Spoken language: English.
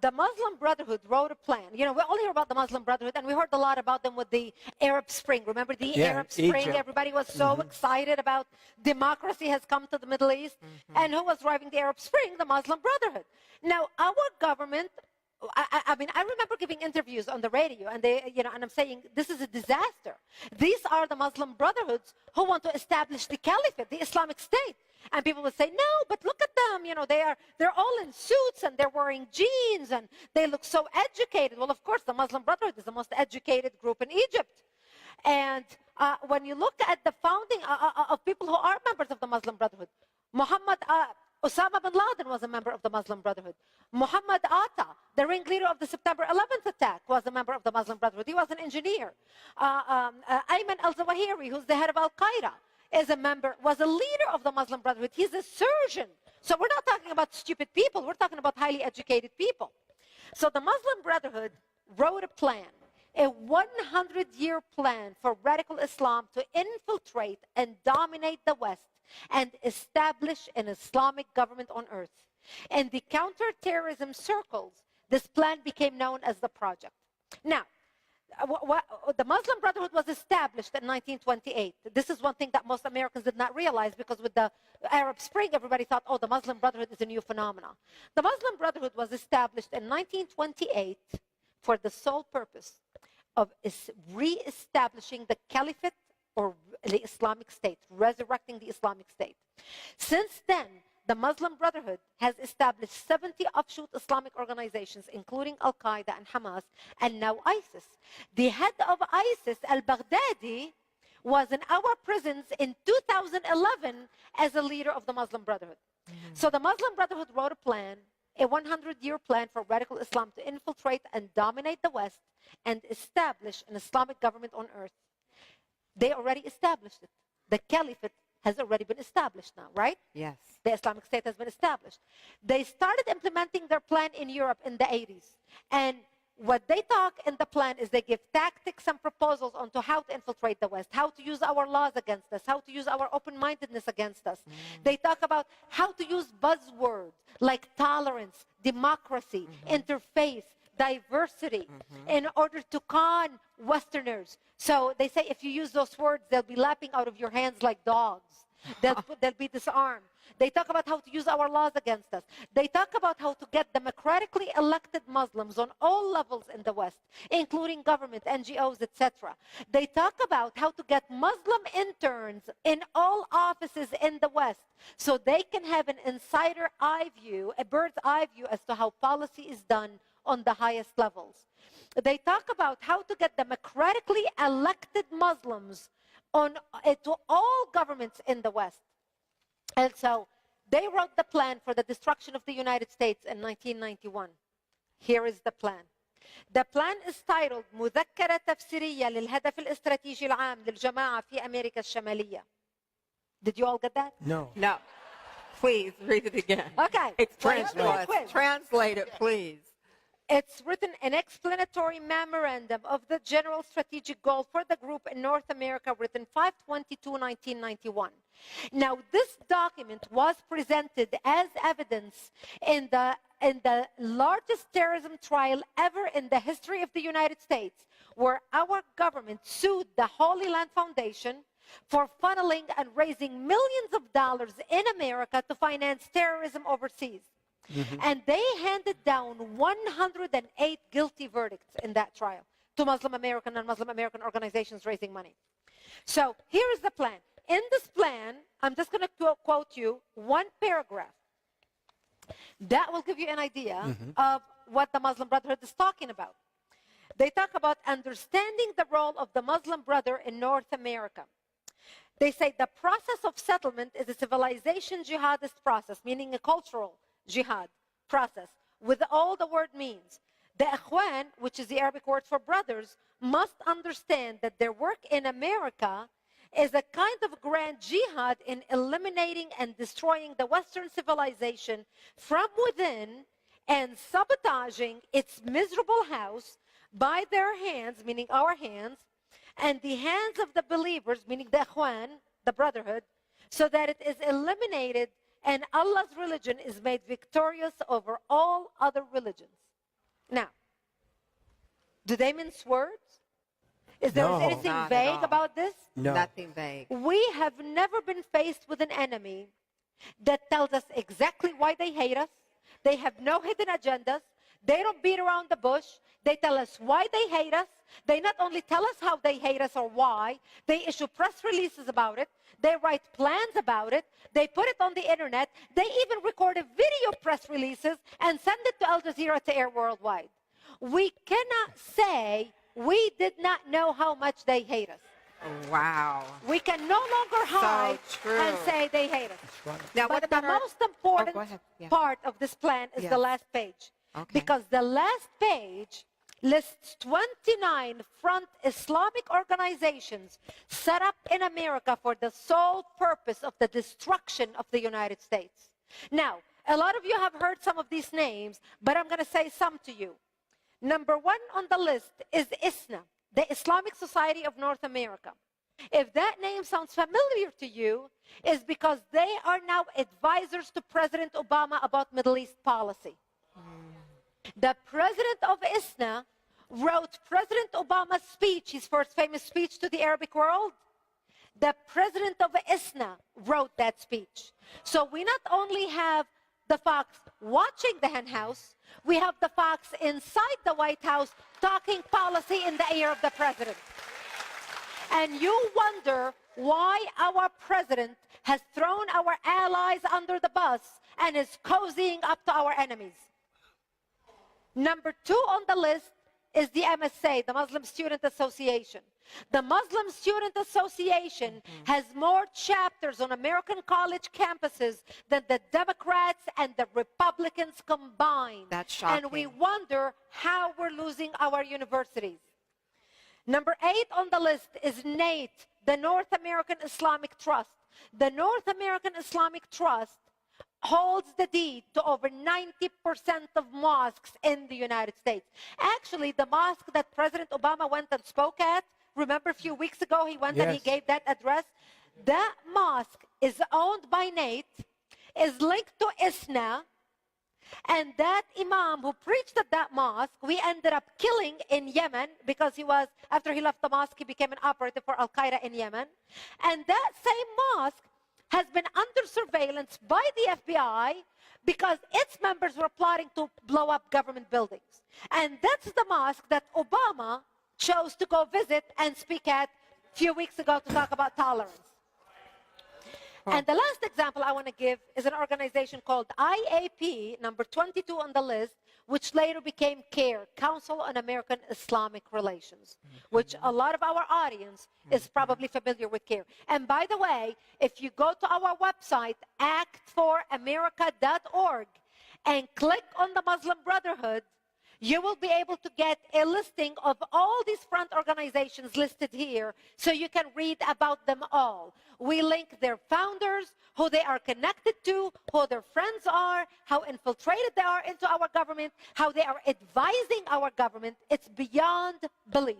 the Muslim Brotherhood wrote a plan. You know, we all hear about the Muslim Brotherhood, and we heard a lot about them with the Arab Spring. Remember the Arab Spring? Egypt. Everybody was so excited about democracy has come to the Middle East. And who was driving the Arab Spring? The Muslim Brotherhood. Now, our government, I mean, I remember giving interviews on the radio, and they, you know, and I'm saying this is a disaster. These are the Muslim Brotherhoods who want to establish the caliphate, the Islamic State. And people would say, no, but look at them, you know, they're all in suits and they're wearing jeans and they look so educated. Well, of course, the Muslim Brotherhood is the most educated group in Egypt. And when you look at the founding of people who are members of the Muslim Brotherhood, Osama bin Laden was a member of the Muslim Brotherhood. Muhammad Atta, the ringleader of the September 11th attack, was a member of the Muslim Brotherhood. He was an engineer. Ayman al-Zawahiri, who's the head of Al-Qaeda, was a leader of the Muslim Brotherhood. He's a surgeon. So we're not talking about stupid people. We're talking about highly educated people. So the Muslim Brotherhood wrote a plan, a 100-year plan for radical Islam to infiltrate and dominate the West and establish an Islamic government on earth. In the counterterrorism circles, this plan became known as the Project. Now, the Muslim Brotherhood was established in 1928. This is one thing that most Americans did not realize, because with the Arab Spring, everybody thought, oh, the Muslim Brotherhood is a new phenomenon. The Muslim Brotherhood was established in 1928 for the sole purpose of re-establishing the caliphate or the Islamic State, resurrecting the Islamic State. Since then, the Muslim Brotherhood has established 70 offshoot Islamic organizations, including Al-Qaeda and Hamas, and now ISIS. The head of ISIS, al-Baghdadi, was in our prisons in 2011 as a leader of the Muslim Brotherhood. So the Muslim Brotherhood wrote a plan, a 100-year plan for radical Islam to infiltrate and dominate the West and establish an Islamic government on earth. They already established it. The caliphate has already been established now, right? Yes. The Islamic State has been established. They started implementing their plan in Europe in the 80s. And what they talk in the plan is they give tactics and proposals on to how to infiltrate the West, how to use our laws against us, how to use our open-mindedness against us. They talk about how to use buzzwords like tolerance, democracy, interfaith, diversity in order to con Westerners. So they say if you use those words, they'll be lapping out of your hands like dogs. They'll be disarmed. They talk about how to use our laws against us. They talk about how to get democratically elected Muslims on all levels in the West, including government, NGOs, etc. They talk about how to get Muslim interns in all offices in the West so they can have an insider eye view, a bird's eye view as to how policy is done on the highest levels. They talk about how to get democratically elected Muslims to all governments in the West. And so they wrote the plan for the destruction of the United States in 1991. Here is the plan. The plan is titled مذكرة تفسيرية للهدف الاستراتيجي العام للجماعة في أمريكا الشمالية. Did you all get that? No. No. Please read it again. Okay. Translate it, please. It's written an explanatory memorandum of the general strategic goal for the group in North America, written 5/22/1991. Now, this document was presented as evidence in the largest terrorism trial ever in the history of the United States, where our government sued the Holy Land Foundation for funneling and raising millions of dollars in America to finance terrorism overseas. And they handed down 108 guilty verdicts in that trial to Muslim American and Muslim American organizations raising money. So here is the plan. In this plan, I'm just going to quote you one paragraph. That will give you an idea of what the Muslim Brotherhood is talking about. They talk about understanding the role of the Muslim Brother in North America. They say the process of settlement is a civilization jihadist process, meaning a cultural jihad process, with all the word means. The Ikhwan, which is the Arabic word for brothers, must understand that their work in America is a kind of grand jihad in eliminating and destroying the Western civilization from within and sabotaging its miserable house by their hands, meaning our hands, and the hands of the believers, meaning the Ikhwan, the brotherhood, so that it is eliminated and Allah's religion is made victorious over all other religions. Now, do they mince words? Is there No. anything Not at vague all. about this? No. Nothing vague. We have never been faced with an enemy that tells us exactly why they hate us. They have no hidden agendas. They don't beat around the bush. They tell us why they hate us. They not only tell us how they hate us or why, they issue press releases about it. They write plans about it. They put it on the internet. They even record video press releases and send it to Al Jazeera to air worldwide. We cannot say we did not know how much they hate us. Wow. We can no longer hide true. and say they hate us. Right. Now, what But the about our... most important go ahead. Yeah. part of this plan is Yes. the last page. Okay. Because the last page lists 29 front Islamic organizations set up in America for the sole purpose of the destruction of the United States. Now, a lot of you have heard some of these names, but I'm going to say some to you. Number one on the list is ISNA, the Islamic Society of North America. If that name sounds familiar to you, it's because they are now advisors to President Obama about Middle East policy. The president of ISNA wrote President Obama's speech, his first famous speech to the Arabic world. The president of ISNA wrote that speech. So we not only have the Fox watching the hen house, we have the Fox inside the White House talking policy in the ear of the president. And you wonder why our president has thrown our allies under the bus and is cozying up to our enemies. Number two on the list is the MSA, the Muslim Student Association. The Muslim Student Association has more chapters on American college campuses than the Democrats and the Republicans combined. That's shocking. And we wonder how we're losing our universities. Number 8 on the list is NATE, the North American Islamic Trust. The North American Islamic Trust holds the deed to over 90% of mosques in the United States. Actually, the mosque that President Obama went and spoke at, remember a few weeks ago he went and he Yes. gave that address? That mosque is owned by NATE, is linked to ISNA, and that imam who preached at that mosque, we ended up killing in Yemen because he was, after he left the mosque, he became an operative for Al-Qaeda in Yemen. And that same mosque has been under surveillance by the FBI because its members were plotting to blow up government buildings. And that's the mosque that Obama chose to go visit and speak at a few weeks ago to talk about tolerance. And the last example I want to give is an organization called IAP, number 22 on the list, which later became CARE, Council on American Islamic Relations, which a lot of our audience is probably familiar with CARE. And by the way, if you go to our website, actforamerica.org, and click on the Muslim Brotherhood, you will be able to get a listing of all these front organizations listed here so you can read about them all. We link their founders, who they are connected to, who their friends are, how infiltrated they are into our government, how they are advising our government. It's beyond belief.